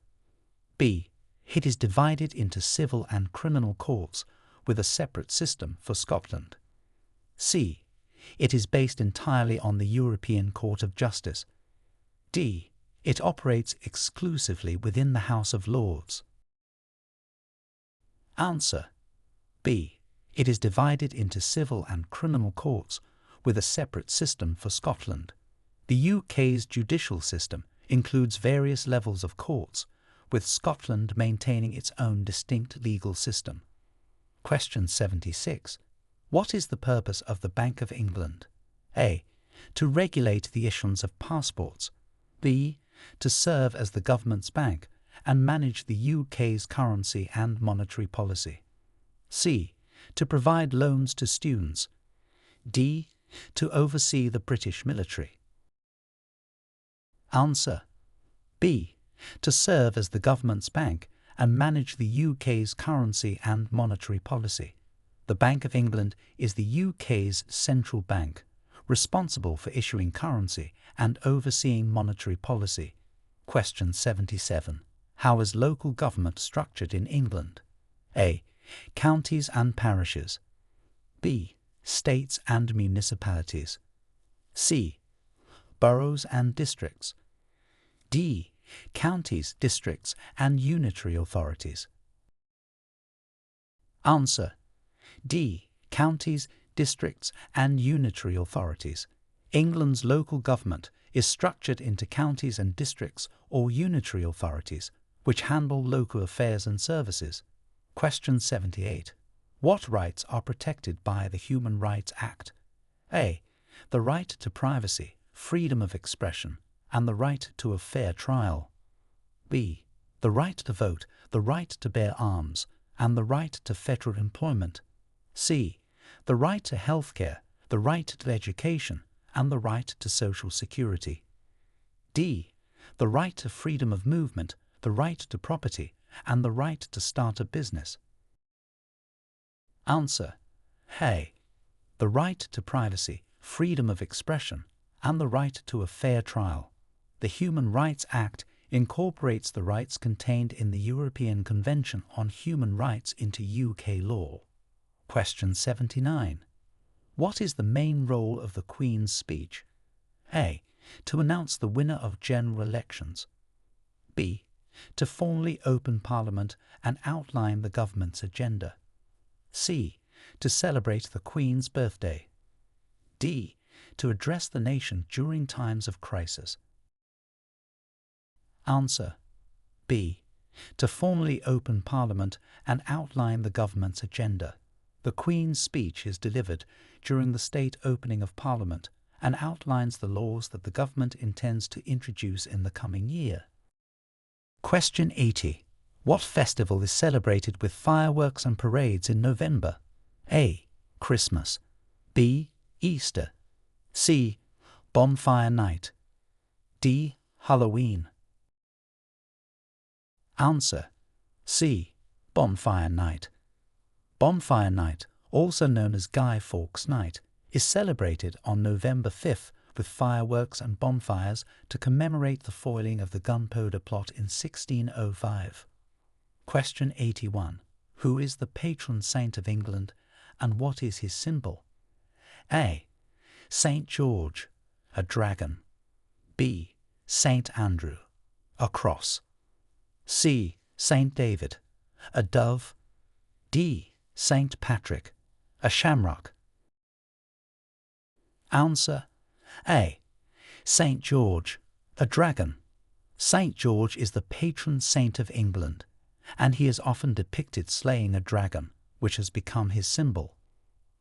B. It is divided into civil and criminal courts with a separate system for Scotland. C. It is based entirely on the European Court of Justice. D. It operates exclusively within the House of Lords. Answer. B. It is divided into civil and criminal courts with a separate system for Scotland. The UK's judicial system includes various levels of courts, with Scotland maintaining its own distinct legal system. Question 76. What is the purpose of the Bank of England? A. To regulate the issuance of passports. B. To serve as the government's bank and manage the UK's currency and monetary policy. C. To provide loans to students. D. To oversee the British military. Answer. B. To serve as the government's bank and manage the UK's currency and monetary policy. The Bank of England is the UK's central bank, responsible for issuing currency and overseeing monetary policy. Question 77. How is local government structured in England? A. Counties and parishes. B. States and municipalities. C. Boroughs and districts. D. Counties, districts and unitary authorities. Answer. D. Counties, districts and unitary authorities. England's local government is structured into counties and districts or unitary authorities, which handle local affairs and services. Question 78. What rights are protected by the Human Rights Act? A. The right to privacy, freedom of expression, and the right to a fair trial. B. The right to vote, the right to bear arms, and the right to federal employment. C. The right to healthcare, the right to education, and the right to social security. D. The right to freedom of movement, the right to property, and the right to start a business. Answer. A. the right to privacy, freedom of expression, and the right to a fair trial. The Human Rights Act incorporates the rights contained in the European Convention on Human Rights into UK law. Question 79. What is the main role of the Queen's speech? A. To announce the winner of general elections. B. To formally open Parliament and outline the government's agenda. C. To celebrate the Queen's birthday. D. To address the nation during times of crisis. Answer. B. To formally open Parliament and outline the government's agenda. The Queen's speech is delivered during the state opening of Parliament and outlines the laws that the government intends to introduce in the coming year. Question 80. What festival is celebrated with fireworks and parades in November? A. Christmas. B. Easter. C. Bonfire Night. D. Halloween. Answer. C. Bonfire Night. Bonfire Night, also known as Guy Fawkes Night, is celebrated on November 5th with fireworks and bonfires to commemorate the foiling of the Gunpowder Plot in 1605. Question 81. Who is the patron saint of England and what is his symbol? A. Saint George, a dragon. B. Saint Andrew, a cross. C. Saint David, a dove. D. Saint Patrick, a shamrock. Answer. A. Saint George, a dragon. Saint George is the patron saint of England, and he is often depicted slaying a dragon, which has become his symbol.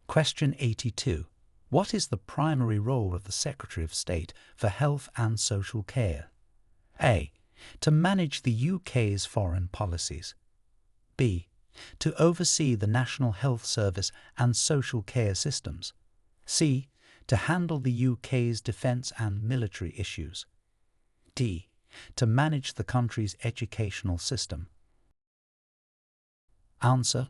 Question 82. What is the primary role of the Secretary of State for Health and Social Care? A. To manage the UK's foreign policies. B. To oversee the National Health Service and social care systems. C. To handle the UK's defence and military issues. D. To manage the country's educational system. Answer.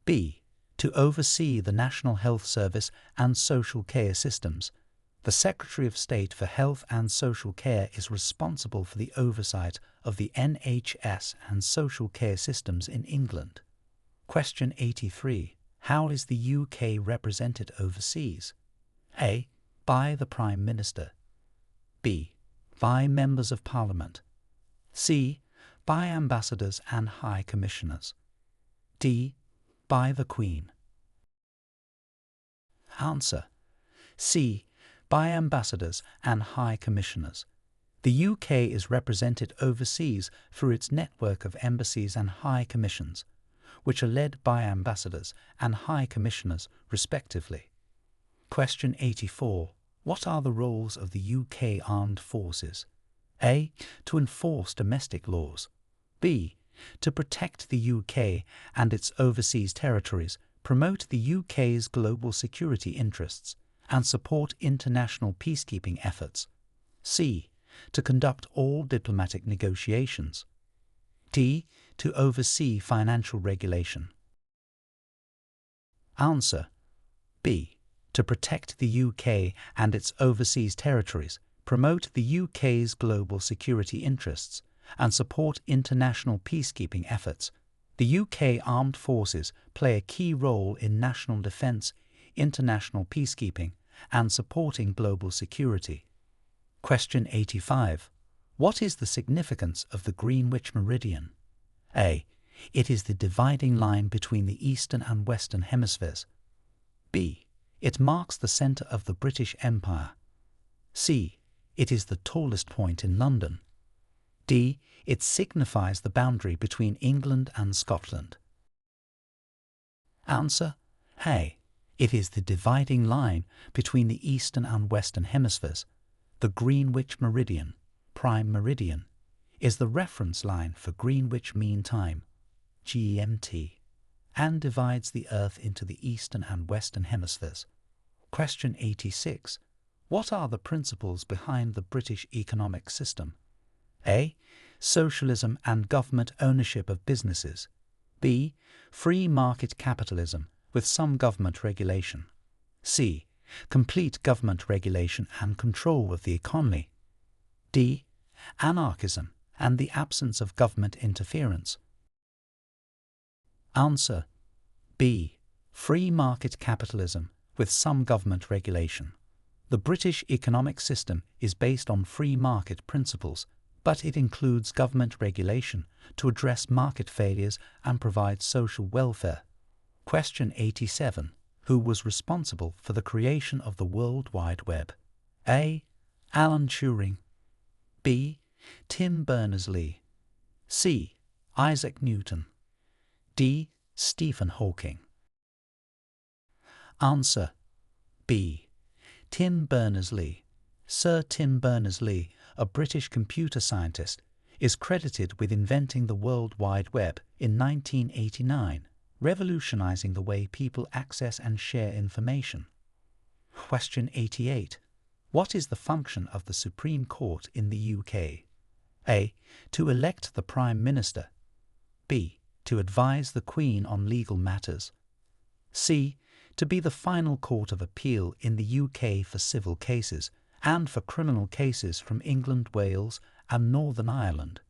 B. To oversee the National Health Service and social care systems. The Secretary of State for Health and Social Care is responsible for the oversight of the NHS and social care systems in England. Question 83. How is the UK represented overseas? A. By the Prime Minister. B. By Members of Parliament. C. By Ambassadors and High Commissioners. D. By the Queen. Answer. C. By Ambassadors and High Commissioners. The UK is represented overseas through its network of embassies and high commissions, which are led by ambassadors and high commissioners respectively. Question 84. What are the roles of the UK Armed Forces? A. To enforce domestic laws. B. To protect the UK and its overseas territories, promote the UK's global security interests, and support international peacekeeping efforts. C. To conduct all diplomatic negotiations. D. To oversee financial regulation. Answer. B. To protect the UK and its overseas territories, promote the UK's global security interests, and support international peacekeeping efforts. The UK Armed Forces play a key role in national defence, international peacekeeping, and supporting global security. Question 85. What is the significance of the Greenwich Meridian? A. It is the dividing line between the Eastern and Western Hemispheres. B. It marks the centre of the British Empire. C. It is the tallest point in London. D. It signifies the boundary between England and Scotland. Answer. A. It is the dividing line between the Eastern and Western Hemispheres. The Greenwich Meridian, Prime Meridian, is the reference line for Greenwich Mean Time, GMT, and divides the Earth into the Eastern and Western Hemispheres. Question 86. What are the principles behind the British economic system? A. Socialism and government ownership of businesses. B. Free market capitalism with some government regulation. C. Complete government regulation and control of the economy. D. Anarchism and the absence of government interference. Answer B. Free market capitalism with some government regulation. The British economic system is based on free market principles, but it includes government regulation to address market failures and provide social welfare. Question 87. Who was responsible for the creation of the World Wide Web? A. Alan Turing. B. Tim Berners-Lee. C. Isaac Newton. D. Stephen Hawking. Answer B. Tim Berners-Lee. Sir Tim Berners-Lee, a British computer scientist, is credited with inventing the World Wide Web in 1989, revolutionizing the way people access and share information. Question 88. What is the function of the Supreme Court in the UK? A. To elect the Prime Minister. B. To advise the Queen on legal matters. C. To be the final court of appeal in the UK for civil cases and for criminal cases from England, Wales and Northern Ireland.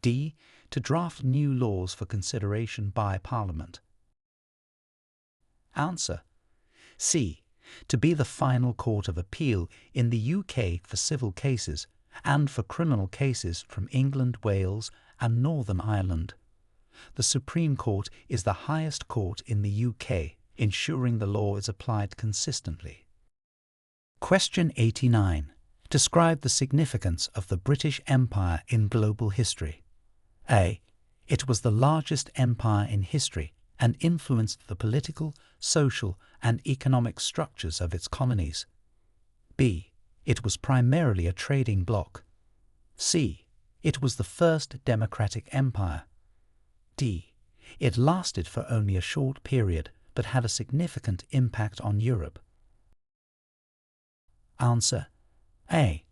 D. To draft new laws for consideration by Parliament. Answer C. To be the final court of appeal in the UK for civil cases and for criminal cases from England, Wales and Northern Ireland. The Supreme Court is the highest court in the UK, ensuring the law is applied consistently. Question 89. Describe the significance of the British Empire in global history. A. It was the largest empire in history and influenced the political, social, and economic structures of its colonies. B. It was primarily a trading bloc. C. It was the first democratic empire. D. It lasted for only a short period but had a significant impact on Europe. Answer A.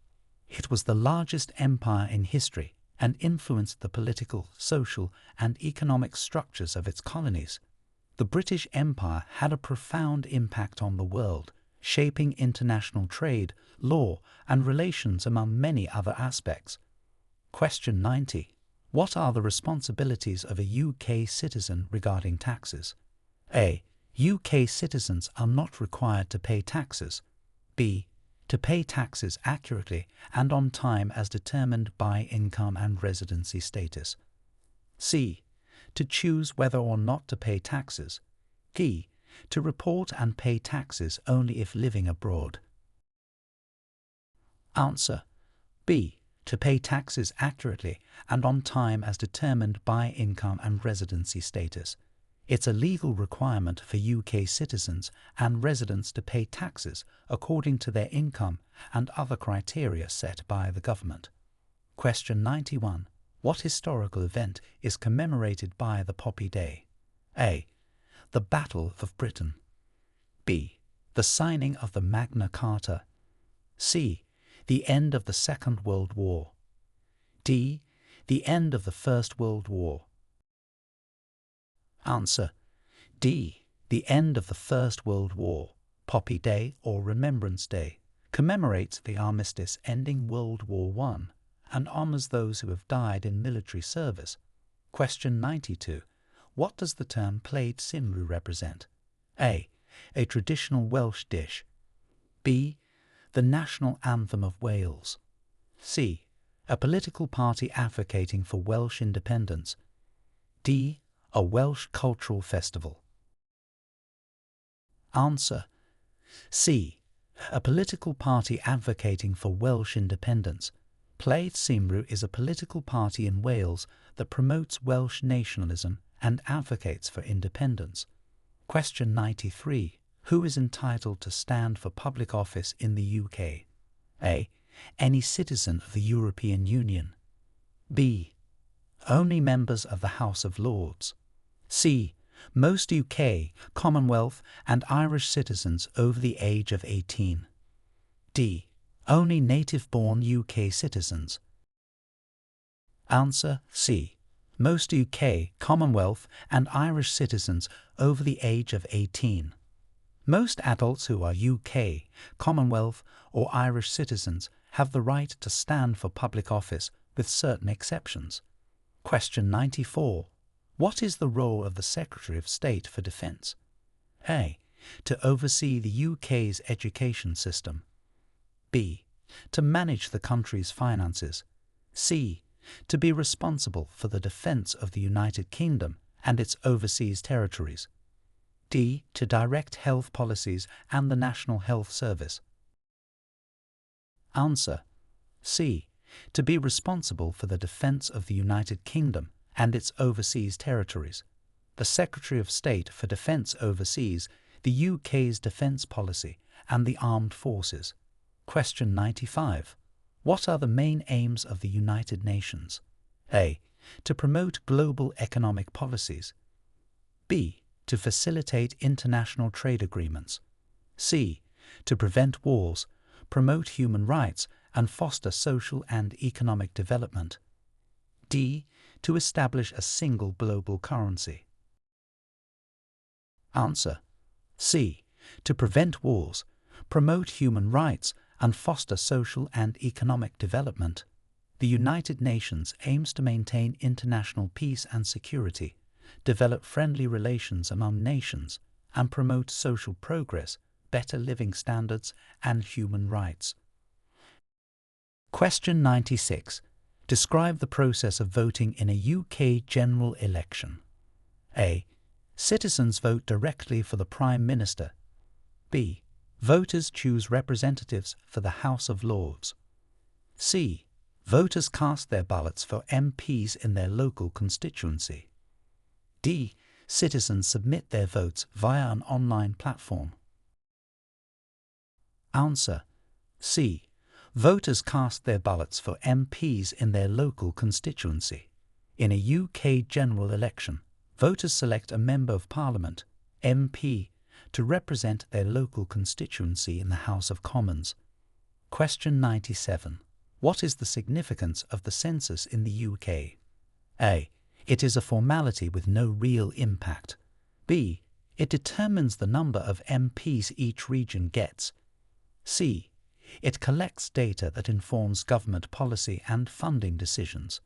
It was the largest empire in history and influenced the political, social, and economic structures of its colonies. The British Empire had a profound impact on the world, shaping international trade, law, and relations among many other aspects. Question 90. What are the responsibilities of a UK citizen regarding taxes? A. UK citizens are not required to pay taxes. B. To pay taxes accurately and on time as determined by income and residency status. C. To choose whether or not to pay taxes. D. To report and pay taxes only if living abroad. Answer B. To pay taxes accurately and on time as determined by income and residency status. It's a legal requirement for UK citizens and residents to pay taxes according to their income and other criteria set by the government. Question 91. What historical event is commemorated by the Poppy Day? A. The Battle of Britain. B. The signing of the Magna Carta. C. The end of the Second World War. D. The end of the First World War. Answer D. The end of the First World War, Poppy Day or Remembrance Day, commemorates the armistice ending World War I and honours those who have died in military service. Question 92. What does the term Plaid Cymru represent? A. A traditional Welsh dish. B. The national anthem of Wales. C. A political party advocating for Welsh independence. D. A Welsh cultural festival. Answer C. A political party advocating for Welsh independence. Plaid Cymru is a political party in Wales that promotes Welsh nationalism and advocates for independence. Question 93. Who is entitled to stand for public office in the UK? A. Any citizen of the European Union. B. Only members of the House of Lords. C. Most UK, Commonwealth and Irish citizens over the age of 18. D. Only native-born UK citizens. Answer C. Most UK, Commonwealth and Irish citizens over the age of 18. Most adults who are UK, Commonwealth or Irish citizens have the right to stand for public office with certain exceptions. Question 94. What is the role of the Secretary of State for Defence? A. To oversee the UK's education system. B. To manage the country's finances. C. To be responsible for the defence of the United Kingdom and its overseas territories. D. To direct health policies and the National Health Service. Answer. C. To be responsible for the defence of the United Kingdom and its overseas territories. The Secretary of State for Defence oversees the UK's defence policy and the armed forces. Question 95. What are the main aims of the United Nations? A. To promote global economic policies. B. To facilitate international trade agreements. C. To prevent wars, promote human rights, and foster social and economic development. D. To establish a single global currency. Answer. C. To prevent wars, promote human rights, and foster social and economic development. The United Nations aims to maintain international peace and security, develop friendly relations among nations, and promote social progress, better living standards, and human rights. Question 96. Describe the process of voting in a UK general election. A. Citizens vote directly for the Prime Minister. B. Voters choose representatives for the House of Lords. C. Voters cast their ballots for MPs in their local constituency. D. Citizens submit their votes via an online platform. Answer. C. Voters cast their ballots for MPs in their local constituency. In a UK general election, voters select a Member of Parliament, MP, to represent their local constituency in the House of Commons. Question 97. What is the significance of the census in the UK? A. It is a formality with no real impact. B. It determines the number of MPs each region gets. C. It collects data that informs government policy and funding decisions.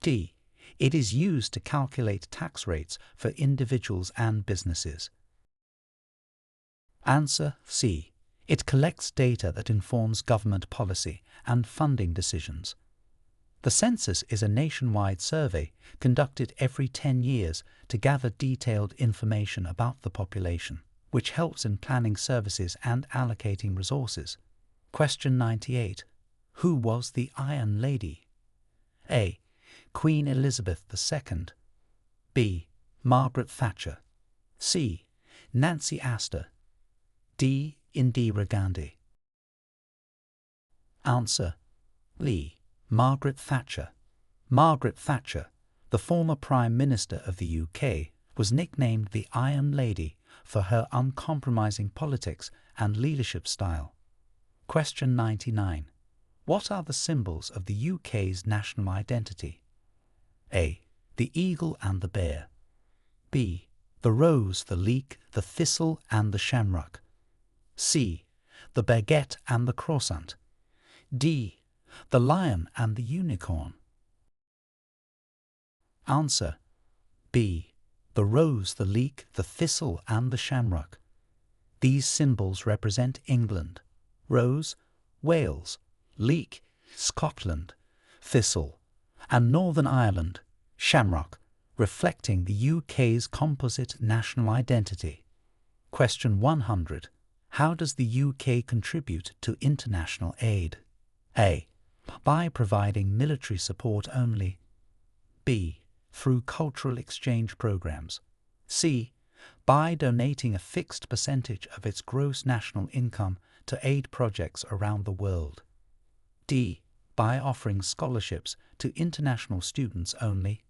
D. It is used to calculate tax rates for individuals and businesses. Answer. C. It collects data that informs government policy and funding decisions. The census is a nationwide survey conducted every 10 years to gather detailed information about the population, which helps in planning services and allocating resources. Question 98. Who was the Iron Lady? A. Queen Elizabeth II. B. Margaret Thatcher. C. Nancy Astor. D. Indira Gandhi. Answer. B. Margaret Thatcher. Margaret Thatcher, the former Prime Minister of the UK, was nicknamed the Iron Lady for her uncompromising politics and leadership style. Question 99. What are the symbols of the UK's national identity? A. The eagle and the bear. B. The rose, the leek, the thistle and the shamrock. C. The baguette and the croissant. D. The lion and the unicorn. Answer. B. The rose, the leek, the thistle and the shamrock. These symbols represent England: rose, Wales; leek, Scotland; thistle, and Northern Ireland, shamrock, reflecting the UK's composite national identity. Question 100. How does the UK contribute to international aid? A. By providing military support only. B. Through cultural exchange programs. C. By donating a fixed percentage of its gross national income to aid projects around the world. D. By offering scholarships to international students only.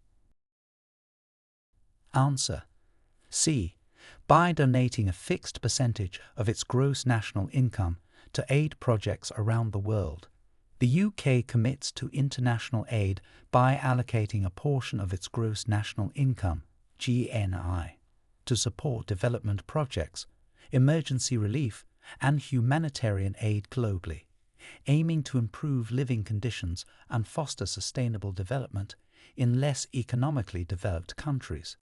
Answer. C. By donating a fixed percentage of its gross national income to aid projects around the world. The UK commits to international aid by allocating a portion of its gross national income, GNI, to support development projects, emergency relief, and humanitarian aid globally, aiming to improve living conditions and foster sustainable development in less economically developed countries.